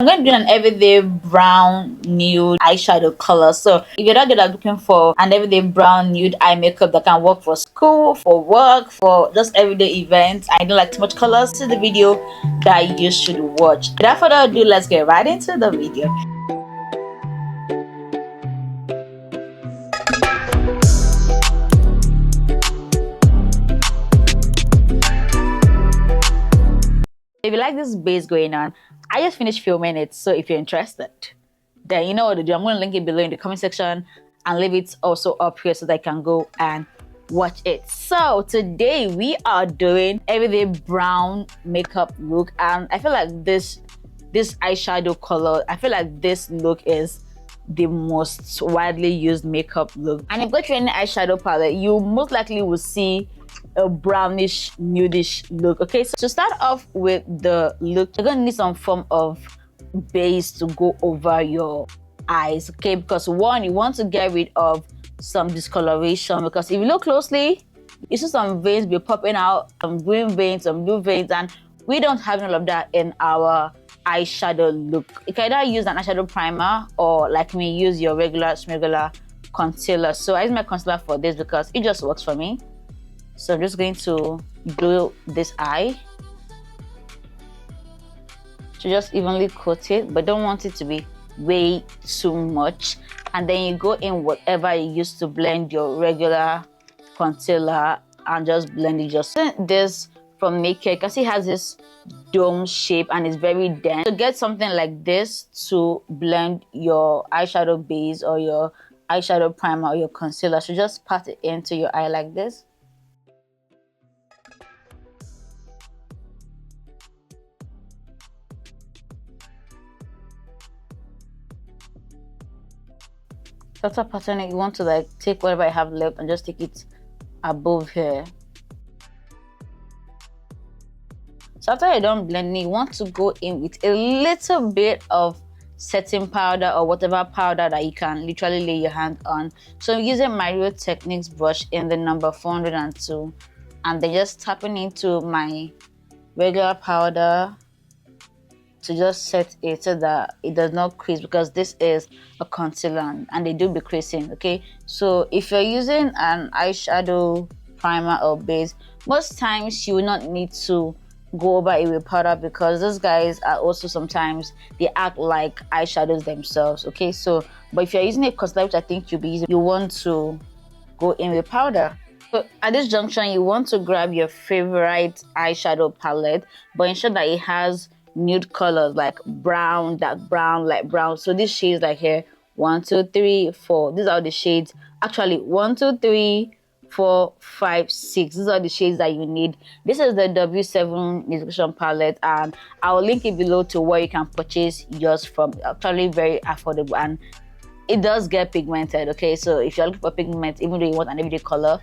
I'm going to do an everyday brown nude eyeshadow color. So if you're not good at looking for an everyday brown nude eye makeup that can work for school, for work, for just everyday events, I don't like too much colors, this is the video that you should watch. Without further ado, let's get right into the video. If you like this base going on, I just finished filming it, so if you're interested, then you know what to do. I'm going to link it below in the comment section and leave it also up here so that I can go and watch it. So today we are doing everyday brown makeup look, and I feel like this eyeshadow color, I feel like this look is the most widely used makeup look. And if you go to any eyeshadow palette, you most likely will see a brownish nudish look. Okay, so to start off with the look, you're gonna need some form of base to go over your eyes, okay? Because one, you want to get rid of some discoloration, because if you look closely, you see some veins be popping out, some green veins, some blue veins, and we don't have all of that in our eyeshadow look. You can either use an eyeshadow primer or, like me, use your regular concealer. So I use my concealer for this because it just works for me. So I'm just going to glue this eye to just evenly coat it, but don't want it to be way too much. And then you go in whatever you use to blend your regular concealer and just blend it. Just this from Naked, because it has this dome shape and it's very dense. So get something like this to blend your eyeshadow base or your eyeshadow primer or your concealer. So just pat it into your eye like this. After patterning, you want to like take whatever I have left and just take it above here. So after you're done blending, you want to go in with a little bit of setting powder or whatever powder that you can literally lay your hand on. So I'm using my Real Techniques brush in the number 402, and then just tapping into my regular powder to just set it so that it does not crease, because this is a concealer and they do be creasing. Okay, so if you're using an eyeshadow primer or base, most times you will not need to go over it with powder, because those guys are also sometimes they act like eyeshadows themselves. Okay, so but if you're using a concealer, which I think you'll be using, you want to go in with powder. So at this junction, you want to grab your favorite eyeshadow palette, but ensure that it has nude colors like brown, dark brown, light brown. So these shades like here, 1 2 3 4, these are the shades. Actually 1 2 3 4 5 6, these are the shades that you need. This is the W7 illustration palette, and I'll link it below to where you can purchase yours from. Actually very affordable, and it does get pigmented. Okay, so if you're looking for pigment, even though you want an everyday color,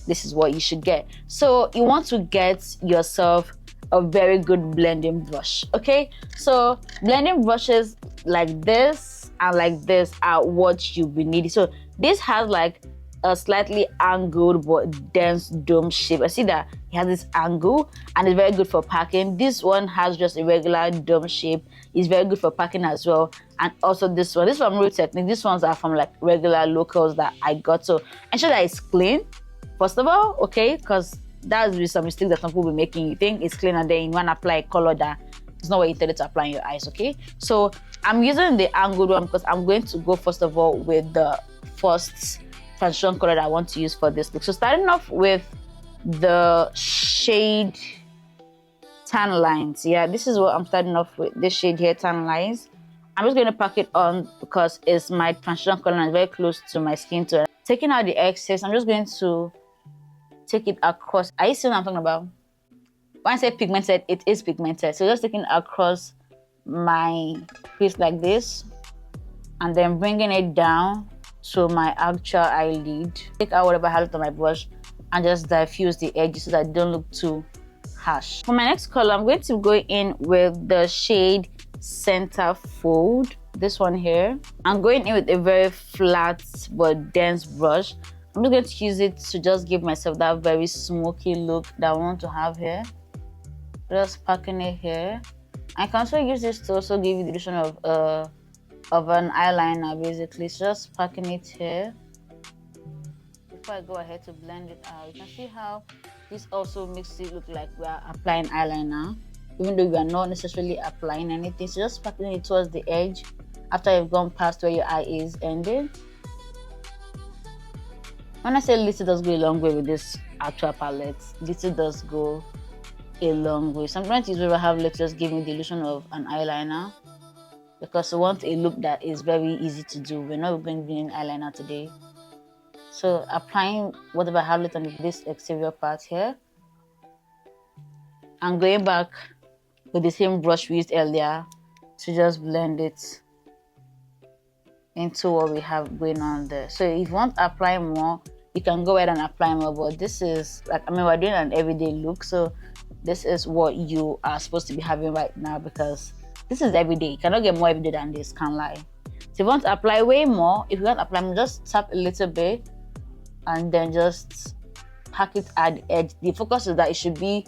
this is what you should get. So you want to get yourself a very good blending brush. Okay, so blending brushes like this and like this are what you will need. So this has like a slightly angled but dense dome shape. I see that it has this angle and it's very good for packing. This one has just a regular dome shape. It's very good for packing as well. And also this one, this is from Real Technique. These ones are from like regular locals that I got. So ensure that it's clean first of all, okay, because that's really some mistake that some people will be making. You think it's clean and then you want to apply a color that is not what you intended to apply in your eyes. Okay, so I'm using the angled one because I'm going to go first of all with the first transition color that I want to use for this look. So starting off with the shade Tan Lines. Yeah, this is what I'm starting off with, this shade here, Tan Lines. I'm just going to pack it on because it's my transition color and it's very close to my skin tone. Taking out the excess, I'm just going to take it across. Are you seeing what I'm talking about? When I say pigmented, it is pigmented. So just taking it across my face like this and then bringing it down to my actual eyelid. Take out whatever I have on my brush and just diffuse the edges so that they don't look too harsh. For my next color, I'm going to go in with the shade Center Fold. This one here. I'm going in with a very flat but dense brush. I'm just going to use it to just give myself that very smoky look that I want to have here. Just packing it here I can also use this to also give you the illusion of an eyeliner, basically. So just packing it here. Before I go ahead to blend it out, you can see how this also makes it look like we are applying eyeliner, even though we are not necessarily applying anything. So just packing it towards the edge after you've gone past where your eye is ending. When I say little does go a long way with this actual palette, little does go a long way. So I'm trying to use where I have little, just give me the illusion of an eyeliner, because we want a look that is very easy to do. We're not going to be in eyeliner today. So applying whatever I have left on this exterior part here, and going back with the same brush we used earlier to just blend it into what we have going on there. So if you want to apply more, you can go ahead and apply more, but this is like, I mean, we're doing an everyday look, so this is what you are supposed to be having right now, because this is everyday. You cannot get more everyday than this, can't lie. So if you want to apply way more, if you want to apply more, just tap a little bit and then just pack it at the edge. The focus is that it should be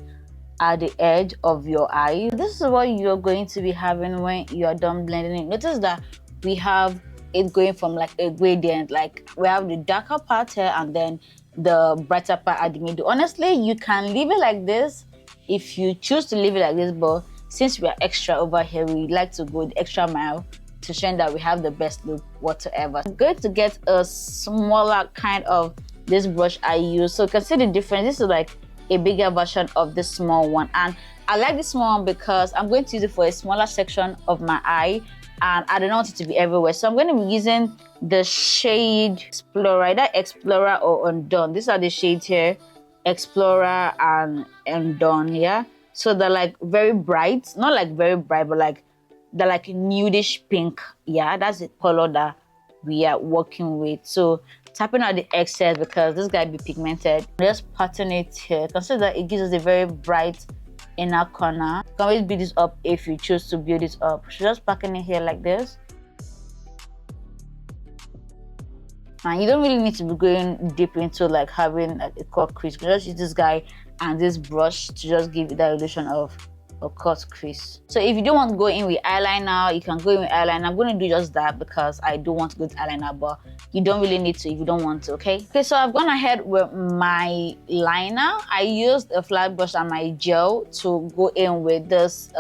at the edge of your eye. This is what you're going to be having when you're done blending it. Notice that we have it going from like a gradient, like we have the darker part here and then the brighter part at the middle. Honestly, you can leave it like this if you choose to leave it like this, but since we are extra over here, we like to go the extra mile to show that we have the best look whatsoever. I'm going to get a smaller kind of this brush I use, so you can see the difference. This is like a bigger version of this small one, and I like this small one because I'm going to use it for a smaller section of my eye, and I don't want it to be everywhere. So I'm going to be using the shade Explorer, either Explorer or Undone. These are the shades here, Explorer and Undone. Yeah, so they're like very bright, not like very bright, but like they're like nudish pink. Yeah, that's the color that we are working with. So tapping out the excess because this guy be pigmented. Just pattern it here. Consider that it gives us a very bright inner corner. You can always build this up if you choose to build it up. So just packing it here like this. And you don't really need to be going deep into like having like a cut crease. You just use this guy and this brush to just give it that illusion of a cut crease. So if you don't want to go in with eyeliner, you can go in with eyeliner. I'm going to do just that because I do want to go with eyeliner, but you don't really need to if you don't want to, okay? Okay, so I've gone ahead with my liner. I used a flat brush and my gel to go in with this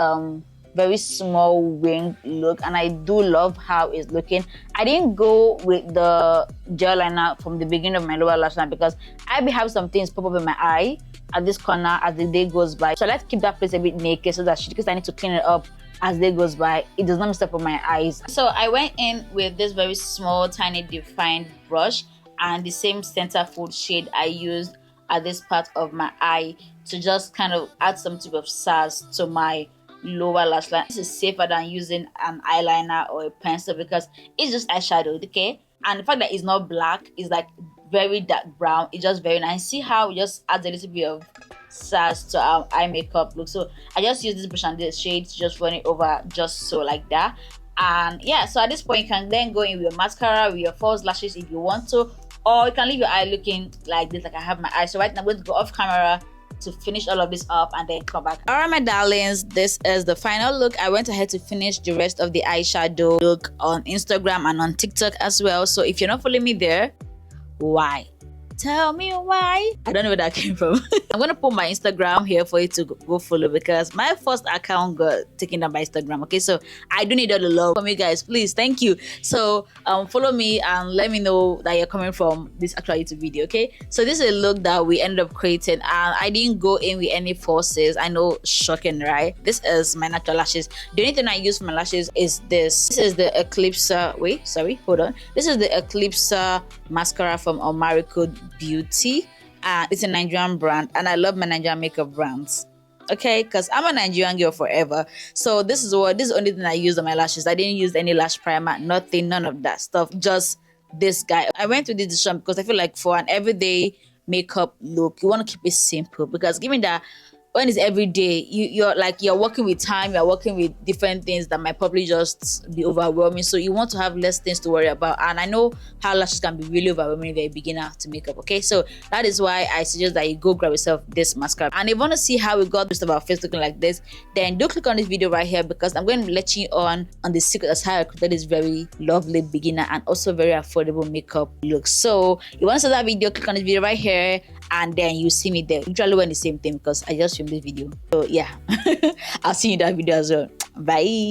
very small wing look, and I do love how it's looking. I didn't go with the gel liner from the beginning of my lower lash line because I be having some things pop up in my eye at this corner as the day goes by. So let's keep that place a bit naked so that because I need to clean it up as the day goes by, it does not mess up on my eyes. So I went in with this very small, tiny defined brush and the same center fold shade I used at this part of my eye to just kind of add some type of sass to my lower lash line. This is safer than using an eyeliner or a pencil because it's just eyeshadow, okay? And the fact that it's not black, it's like very dark brown. It's just very nice. See how it just adds a little bit of sass to our eye makeup look. So I just use this brush and this shade to just run it over just so like that. And yeah, so at this point you can then go in with your mascara, with your false lashes if you want to, or you can leave your eye looking like this, like I have my eye. So right now I'm going to go off camera to finish all of this up and then come back. All right, my darlings, this is the final look. I went ahead to finish the rest of the eyeshadow look on Instagram and on TikTok as well. So if you're not following me there, why? Tell me why. I don't know where that came from. I'm gonna put my Instagram here for you to go follow because my first account got taken down by Instagram. Okay, so I do need all the love from you guys, please. Thank you. So follow me and let me know that you're coming from this actual YouTube video. Okay, so this is a look that we ended up creating, and I didn't go in with any forces. I know, shocking, right? This is my natural lashes. The only thing I use for my lashes is this. This is the Eclipse. Wait, sorry, hold on. This is the Eclipse mascara from Omarico Beauty. It's a Nigerian brand, and I love my Nigerian makeup brands, okay, because I'm a Nigerian girl forever. So this is the only thing I use on my lashes. I didn't use any lash primer, nothing, none of that stuff, just this guy. I went to this decision because I feel like for an everyday makeup look, you want to keep it simple, because given that when it's every day, you're working with time, you're working with different things that might probably just be overwhelming. So you want to have less things to worry about. And I know how lashes can be really overwhelming if you're a beginner to makeup. Okay, so that is why I suggest that you go grab yourself this mascara. And if you want to see how we got most of our face looking like this, then do click on this video right here, because I'm going to let you on the secret of how I created this very lovely beginner and also very affordable makeup look. So if you want to see that video, click on this video right here, and then you see me there. Usually when the same thing, because I just filmed this video. So yeah, I'll see you in that video as well. Bye.